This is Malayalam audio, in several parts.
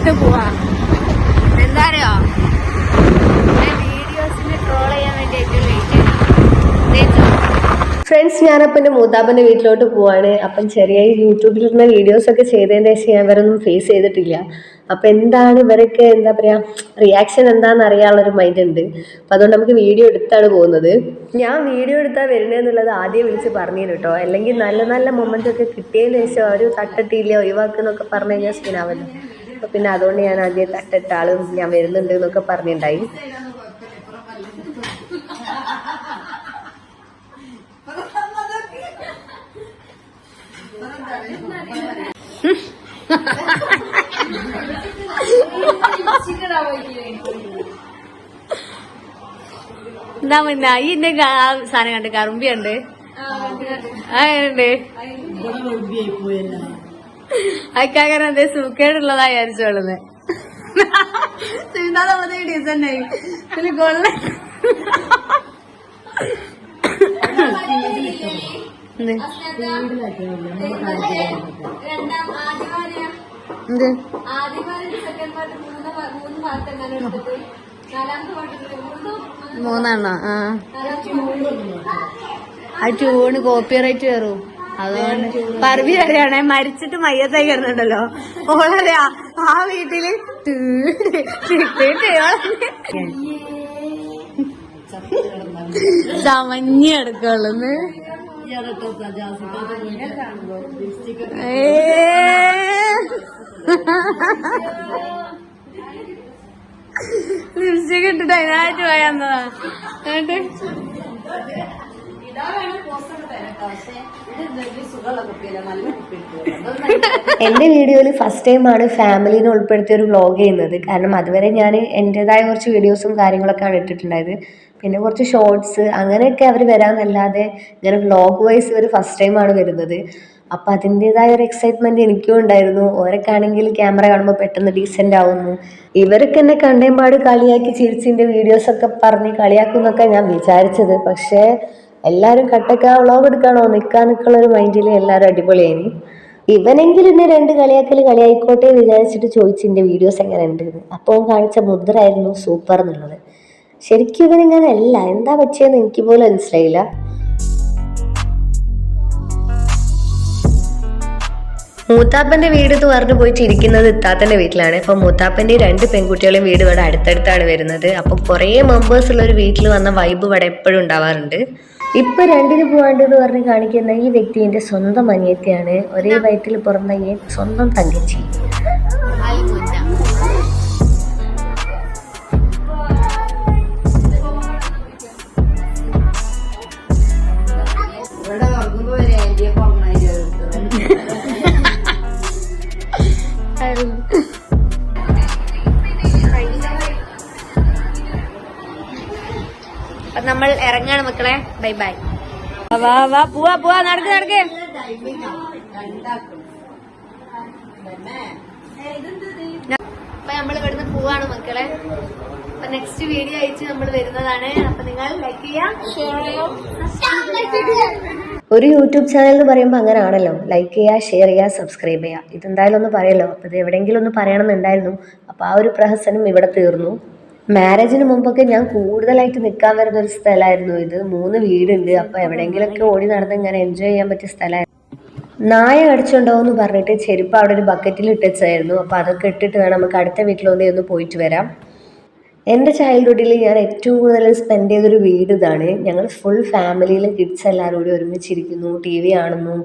വീട്ടിലോട്ട് പോവാ. എന്താ അറിയോ, വീഡിയോസിന് ട്രോൾ ചെയ്യാൻ വേണ്ടിയിട്ട് ഫ്രണ്ട്സ്, ഞാനപ്പം എൻ്റെ മൂത്താപ്പൻ്റെ വീട്ടിലോട്ട് പോവാണ്. അപ്പം ചെറിയ യൂട്യൂബിലിരുന്ന വീഡിയോസൊക്കെ ചെയ്തതിൻ്റെ ശേഷം ഞാൻ ഇവരൊന്നും ഫേസ് ചെയ്തിട്ടില്ല. അപ്പം എന്താണ് ഇവരൊക്കെ എന്താ പറയുക റിയാക്ഷൻ എന്താണെന്ന് അറിയാനുള്ളൊരു മൈൻഡ് ഉണ്ട്. അപ്പം അതുകൊണ്ട് നമുക്ക് വീഡിയോ എടുത്താണ് പോകുന്നത്. ഞാൻ വീഡിയോ എടുത്താൽ വരുന്നതെന്നുള്ളത് ആദ്യം വിളിച്ച് പറഞ്ഞു കേട്ടോ. അല്ലെങ്കിൽ നല്ല നല്ല മൊമെൻ്റ് ഒക്കെ കിട്ടിയതിന് ശേഷം അവർ തട്ടിട്ടില്ല ഒഴിവാക്കുന്നൊക്കെ പറഞ്ഞു കഴിഞ്ഞാൽ സീനാവല്ലോ. അപ്പം പിന്നെ അതുകൊണ്ട് ഞാൻ ആദ്യം തട്ടിട്ട ആളും ഞാൻ വരുന്നുണ്ട് എന്നൊക്കെ പറഞ്ഞിട്ടുണ്ടായി. എന്താ മുന്ന ഈ എന്റെ സാധനം കണ്ട് കറുമ്പിയുണ്ട് അയക്കാകരം എന്തേ സൂക്കേടുള്ളതാ വിചാരിച്ചോളുന്നത്. ഡിസൈനായി ഇതില് കൊള്ള മൂന്നെണ്ണോ? ആ ട്യൂണ് കോപ്പിറൈറ്റ് കയറും. അതുകൊണ്ട് പറവി അറിയാണേ മരിച്ചിട്ട് മയ്യത്തായി കിടന്നുണ്ടല്ലോ. ഓളറിയാ ആ വീട്ടില് ചമഞ്ഞി എടുക്കുള്ളൂന്ന്. ലിപ്സ്റ്റിക് ഇട്ടിട്ട് അതിനായിട്ട് പോയാന്നതാ. എന്റെ വീഡിയോയിൽ ഫസ്റ്റ് ടൈമാണ് ഫാമിലിനെ ഉൾപ്പെടുത്തിയ ഒരു വ്ളോഗ് ചെയ്യുന്നത്. കാരണം അതുവരെ ഞാൻ എൻ്റെതായ കുറച്ച് വീഡിയോസും കാര്യങ്ങളൊക്കെയാണ് ഇട്ടിട്ടുണ്ടായത്. പിന്നെ കുറച്ച് ഷോർട്സ് അങ്ങനെയൊക്കെ അവർ വരാമെന്നല്ലാതെ ഇങ്ങനെ വ്ളോഗ് വൈസ് ഇവർ ഫസ്റ്റ് ടൈമാണ് വരുന്നത്. അപ്പം അതിൻ്റെതായ ഒരു എക്സൈറ്റ്മെൻറ്റ് എനിക്കും ഉണ്ടായിരുന്നു. ഓരൊക്കെ ആണെങ്കിൽ ക്യാമറ കാണുമ്പോൾ പെട്ടെന്ന് ഡീസൻ്റ് ആവുന്നു. ഇവരൊക്കെ എന്നെ കണ്ടേമ്പാട് കളിയാക്കി ചിരിച്ചിൻ്റെ വീഡിയോസൊക്കെ പറഞ്ഞ് കളിയാക്കുന്നൊക്കെ ഞാൻ വിചാരിച്ചത്. പക്ഷേ എല്ലാവരും കട്ടൊക്കെ വ്ളോഗ് എടുക്കാണോ നിൽക്കാന്നൊക്കെയുള്ളൊരു മൈൻഡിൽ എല്ലാവരും അടിപൊളിയായി. ഇവനെങ്കിലും എന്നെ രണ്ട് കളിയായിക്കോട്ടെ വിചാരിച്ചിട്ട് ചോദിച്ചിൻ്റെ വീഡിയോസ് എങ്ങനെ ഉണ്ടെന്ന്. അപ്പോൾ കാണിച്ച മുദ്രായിരുന്നു സൂപ്പർ എന്നുള്ളത്. ശരിക്കും ഇവനിങ്ങനെ അല്ല, എന്താ പറ്റിയെന്ന് എനിക്ക് പോലും മനസ്സിലായില്ല. മൂത്താപ്പന്റെ വീട് എന്ന് പറഞ്ഞു പോയിട്ട് ഇരിക്കുന്നത് ഇത്താത്തന്റെ വീട്ടിലാണ്. അപ്പൊ മൂത്താപ്പന്റെ രണ്ട് പെൺകുട്ടികളെയും വീട് ഇവിടെ അടുത്തടുത്താണ് വരുന്നത്. അപ്പൊ കുറെ മെമ്പേഴ്സ് ഉള്ള ഒരു വീട്ടിൽ വന്ന വൈബ് ഇവിടെ എപ്പോഴും ഉണ്ടാവാറുണ്ട്. ഇപ്പൊ രണ്ടിന് പോവാണ്ട് എന്ന് പറഞ്ഞ് കാണിക്കുന്ന ഈ വ്യക്തി എന്റെ സ്വന്തം അനിയത്തിയാണ്. ഒരേ വയറ്റിൽ പിറന്ന സ്വന്തം തങ്കച്ചി. നമ്മൾ ഇറങ്ങാണ് മക്കളെ. Bye bye. വാ വാ പോവാ നടക്ക്. അപ്പൊ നമ്മൾ ഇവിടുന്ന് പോവാണ് മക്കളെ. അപ്പൊ നെക്സ്റ്റ് വീഡിയോ അയച്ച് നമ്മൾ വരുന്നതാണ്. അപ്പൊ നിങ്ങൾ ലൈക്ക് ചെയ്യാം, ഷെയർ ചെയ്യാം. ഒരു യൂട്യൂബ് ചാനൽ എന്ന് പറയുമ്പോൾ അങ്ങനെ ആണല്ലോ, ലൈക്ക് ചെയ്യുക, ഷെയർ ചെയ്യുക, സബ്സ്ക്രൈബ് ചെയ്യുക. ഇതെന്തായാലും ഒന്ന് പറയല്ലോ. അപ്പൊ ഇത് എവിടെയെങ്കിലും ഒന്ന് പറയണമെന്നുണ്ടായിരുന്നു. അപ്പൊ ആ ഒരു പ്രഹസനം ഇവിടെ തീർന്നു. മാരേജിന് മുമ്പൊക്കെ ഞാൻ കൂടുതലായിട്ട് നിൽക്കാൻ വരുന്ന ഒരു സ്ഥലമായിരുന്നു ഇത്. 3 വീടുണ്ട്. അപ്പൊ എവിടെയെങ്കിലൊക്കെ ഓടി നടന്ന് ഇങ്ങനെ എൻജോയ് ചെയ്യാൻ പറ്റിയ സ്ഥലമായിരുന്നു. നായ കടിച്ചുണ്ടാവും പറഞ്ഞിട്ട് ചെരുപ്പ് അവിടെ ഒരു ബക്കറ്റിൽ ഇട്ടിച്ചായിരുന്നു. അപ്പൊ അതൊക്കെ ഇട്ടിട്ട് വേണം നമുക്ക് അടുത്ത വീട്ടിലൊന്ന് പോയിട്ട് വരാം. എൻ്റെ ചൈൽഡ്ഹുഡിൽ ഞാൻ ഏറ്റവും കൂടുതൽ സ്പെൻഡ് ചെയ്തൊരു വീട് ഇതാണ്. ഞങ്ങൾ ഫുൾ ഫാമിലിയിലെ കിഡ്സ് എല്ലാവരും കൂടി ഒരുമിച്ചിരിക്കുന്നു, ടി വി കാണുന്നു,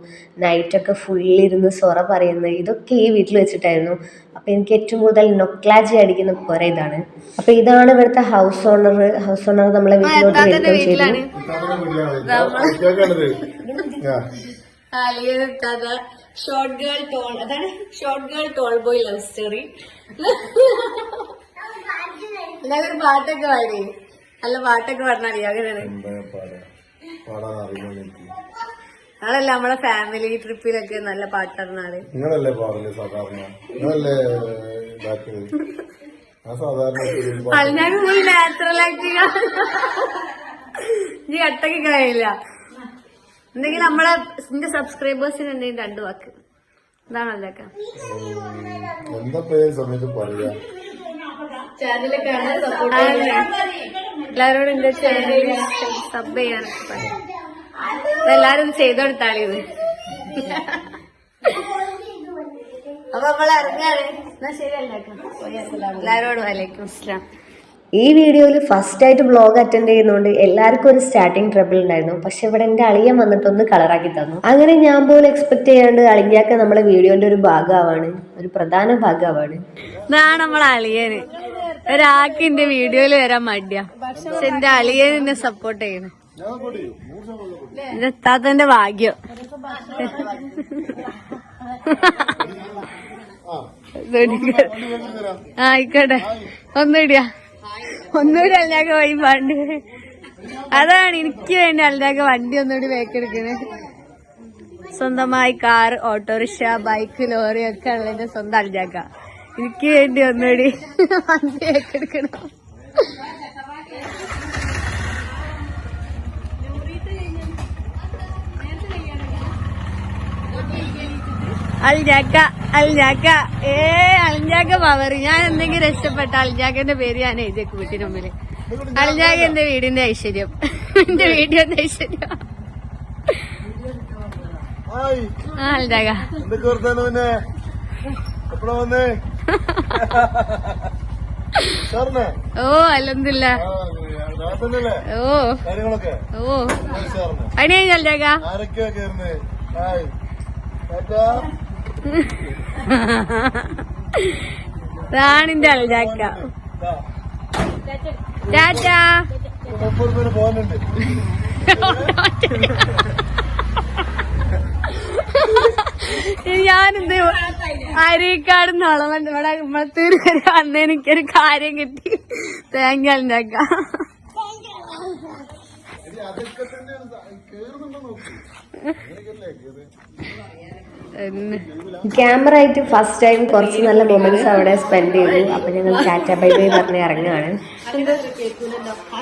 നൈറ്റൊക്കെ ഫുള്ളിരുന്ന് സൊറ പറയുന്നു. ഇതൊക്കെ ഈ വീട്ടിൽ വെച്ചിട്ടായിരുന്നു. അപ്പം എനിക്ക് ഏറ്റവും കൂടുതൽ നൊക്ലാജി അടിക്കുന്ന കുറെ ഇതാണ്. അപ്പം ഇതാണ് ഇവിടുത്തെ ഹൗസ് ഓണർ നമ്മളെ വീട്ടിലോട്ട് വെൽക്കം ചെയ്തു. Short girl toll boy love story. എല്ലാവരും പാട്ടൊക്കെ പാടി. നല്ല പാട്ടൊക്കെ പാടാൻ അറിയാം. അതല്ല നമ്മളെ ഫാമിലി ട്രിപ്പിലൊക്കെ നല്ല പാട്ടറിനാള് ഞാൻ ഫുൾ നാച്ചുറൽ ആക്ടിങ്. നീ കട്ടൊക്കെ കഴിയില്ല. എന്തെങ്കിലും നമ്മളെ എന്റെ സബ്സ്ക്രൈബേഴ്സിന് എന്തെങ്കിലും 2 വാക്ക് ഇതാണ് അല്ലേക്ക എന്താ പേര് സമയത്ത് പറയാ. എല്ലാരോടും എന്റെ ചാനൽ സബ് ചെയ്യാനൊക്കെ പറയാം. എല്ലാരും ചെയ്ത് കൊടുത്താളി ഇത്. അപ്പൊ നമ്മള് ഇറങ്ങാണ്. എന്നാ ശരി അല്ലേക്ക. എല്ലാരോടും വലൈക്കും അസ്സലാം. ഈ വീഡിയോയിൽ ഫസ്റ്റ് ആയിട്ട് വ്ളോഗ് അറ്റൻഡ് ചെയ്യുന്നതുകൊണ്ട് എല്ലാവർക്കും ഒരു സ്റ്റാർട്ടിങ് ട്രബിൾ ഉണ്ടായിരുന്നു. പക്ഷെ ഇവിടെ എൻ്റെ അളിയൻ വന്നിട്ടൊന്ന് കളറാക്കി തന്നു. അങ്ങനെ ഞാൻ പോലും എക്സ്പെക്ട് ചെയ്യാണ്ട് അളിഞ്ഞാക്ക നമ്മളെ വീഡിയോന്റെ ഒരു ഭാഗമാവാണ്, ഒരു പ്രധാന ഭാഗമാവാണ്. ഇതാണ് നമ്മളെ അളിയന്. ഒരാൾക്ക് എന്റെ വീഡിയോയില് വരാൻ മടിയാ, പക്ഷെ എന്റെ അളിയൻ എന്നെ സപ്പോർട്ട് ചെയ്യണം. എന്റെ എത്താത്തന്റെ ഭാഗ്യം. ആയിക്കോട്ടെ, ഒന്നുകൂടിയാ അല്ലാക്ക വഴി പാണ്ട്. അതാണ് എനിക്ക് വേണ്ടി അല്ലാക്ക വണ്ടി ഒന്നുകൂടി വേക്കെടുക്കണേ. സ്വന്തമായി കാർ, ഓട്ടോറിക്ഷ, ബൈക്ക്, ലോറി ഒക്കെ ഉള്ളതിന്റെ സ്വന്തം അല്ലാക്ക. എനിക്ക് വേണ്ടി ഒന്നുകൂടി വണ്ടി വേക്കെടുക്കണം. അൽജാക്ക അൽജാക്ക പവർ. ഞാൻ എന്തെങ്കിലും രക്ഷപ്പെട്ട അൽജാക്കന്റെ പേര് ഞാൻ എഴുതിയേക്ക് വീട്ടിന് മുമ്പില്. അൽജാക്ക എന്റെ വീടിന്റെ ഐശ്വര്യം, എന്റെ വീടിന്റെ ഐശ്വര്യം. അൽജാക്ക ഓ അൽഹംദുലില്ലാ. ഓ പണി കഴിഞ്ഞ അൽജാക്ക. റാണിന്റെ അൽജാക്ക. ടാറ്റാ. ഞാനെന്ത് അരീക്കാട് നളവൻ ഇവിടെ നമ്മളത്തൂർ വരെ വന്ന് എനിക്കൊരു കാര്യം കിട്ടി. താങ്ക് യു അൽജാക്ക. ക്യാമറ ആയിട്ട് ഫസ്റ്റ് ടൈം കുറച്ച് നല്ല മൊമെന്റ്സ് അവിടെ സ്പെൻഡ് ചെയ്തു. അപ്പൊ ഞങ്ങൾ ടാറ്റ ബൈ ബൈ പറഞ്ഞ് ഇറങ്ങുകയാണ്.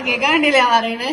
കേൾക്കാണ്ടില്ല പറയണേ.